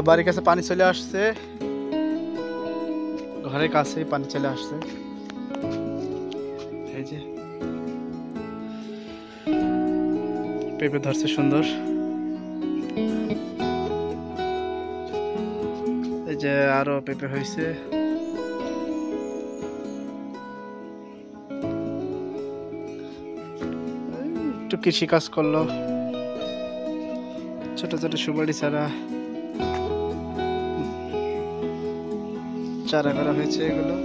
বাড়ির কাছে পানি চলে আসছে, ঘরের কাছেই পানি চলে আসছে। এই যে পেঁপে ধরছে সুন্দর। এই যে আরো পেঁপে হয়েছে। একটু কৃষি কাজ করলো, ছোট ছোট সুপারি চারা করা হয়েছে। এগুলো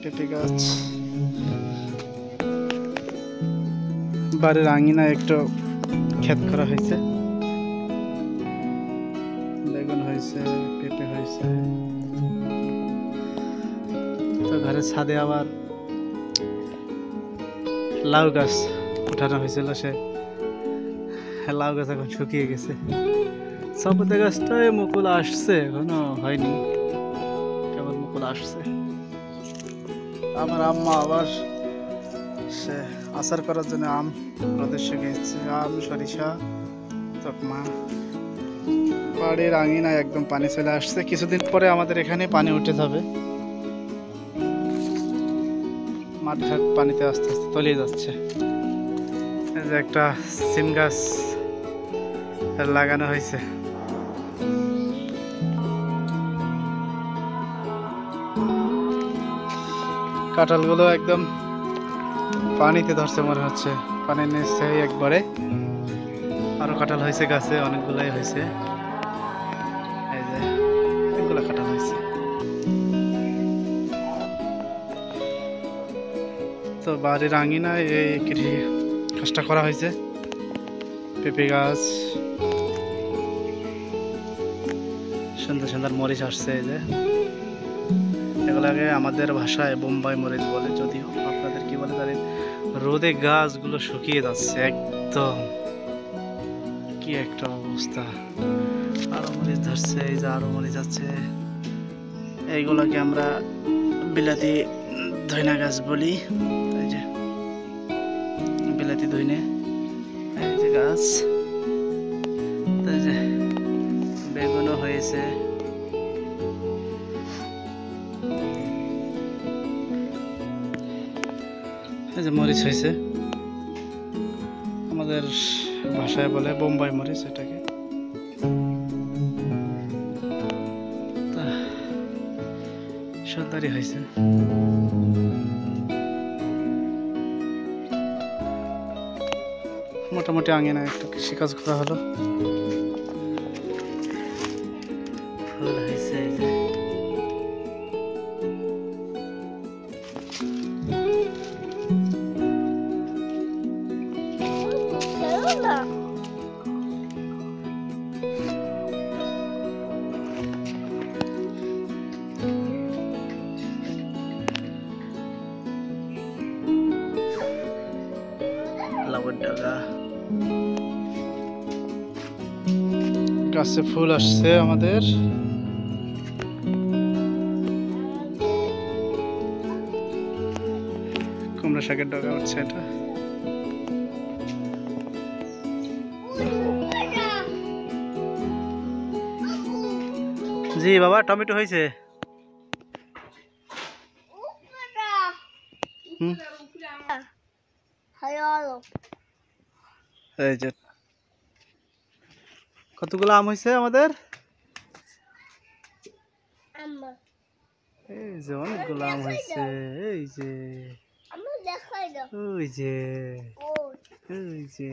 পেঁপে গাছ। বাড়ির আঙিনায় একটু ক্ষেত করা হয়েছে, বেগুন হয়েছে, পেঁপে হয়েছে। তো ঘরের ছাদে আবার লাউ গাছ উঠানো হয়েছিল, সে লাউ গাছ এখন শুকিয়ে গেছে। সপুতে গাছটায় মুকুল আসছে, এখনো হয়নি, কেবল মুকুল আসছে। আমার আম্মা আবার সে আচার করার জন্য আম রোদে শুকিয়েছে, আম, সরিষা, তকমা। বাড়ির আঙিনায় একদম পানি চলে আসছে। কিছুদিন পরে আমাদের এখানে পানি উঠে যাবে, মাঠ ঘাট পানিতে আস্তে আস্তে তলিয়ে যাচ্ছে। এই যে একটা সিম গাছ লাগানো হয়েছে। কাঁঠালগুলো একদম পানিতে ধরছে মনে হচ্ছে, পানির নিচে একবারে। আরো কাঁঠাল হয়েছে গাছে, অনেকগুলাই হয়েছে। এই যে অনেকগুলো কাঁঠাল হয়েছে। তো বাড়ির আঙিনায় এই কৃষি কাজটা করা হয়েছে। পেঁপে গাছ, সুন্দর সুন্দর মরিচ আসছে। এই যে এগুলাকে আমাদের ভাষায় বোম্বাই মরিচ বলে, যদিও আপনাদের কি বলে জানেন। রোদে গাছগুলো শুকিয়ে যাচ্ছে একদম, কি একটা অবস্থা। আরো মরিচ ধরছে, এই যে আরো মরিচ আছে। এইগুলোকে আমরা বিলাতি ধইনা গাছ বলি। এই যে বিলাতি ধইনে, এই যে গাছ। এই যে বেগুনও হয়েছে। এই যে মরিচ হয়েছে, আমাদের ভাষায় বলে বোম্বাই মরিচ এটাকে। সুন্দরই হয়েছে। মোটামুটি আঙিনায় একটু কৃষিকাজ করা হলো। ফুল হয়েছে, এই যে লাউয়ের ডগা, গাছে ফুল আসছে আমাদের। কুমড়া শাকের ডগা হচ্ছে এটা। জি বাবা, টমেটো হয়েছে। এই যে কতগুলো আম হয়েছে আমাদের, এই যে অনেকগুলো আম হয়েছে। এই যে ওই যে ওই যে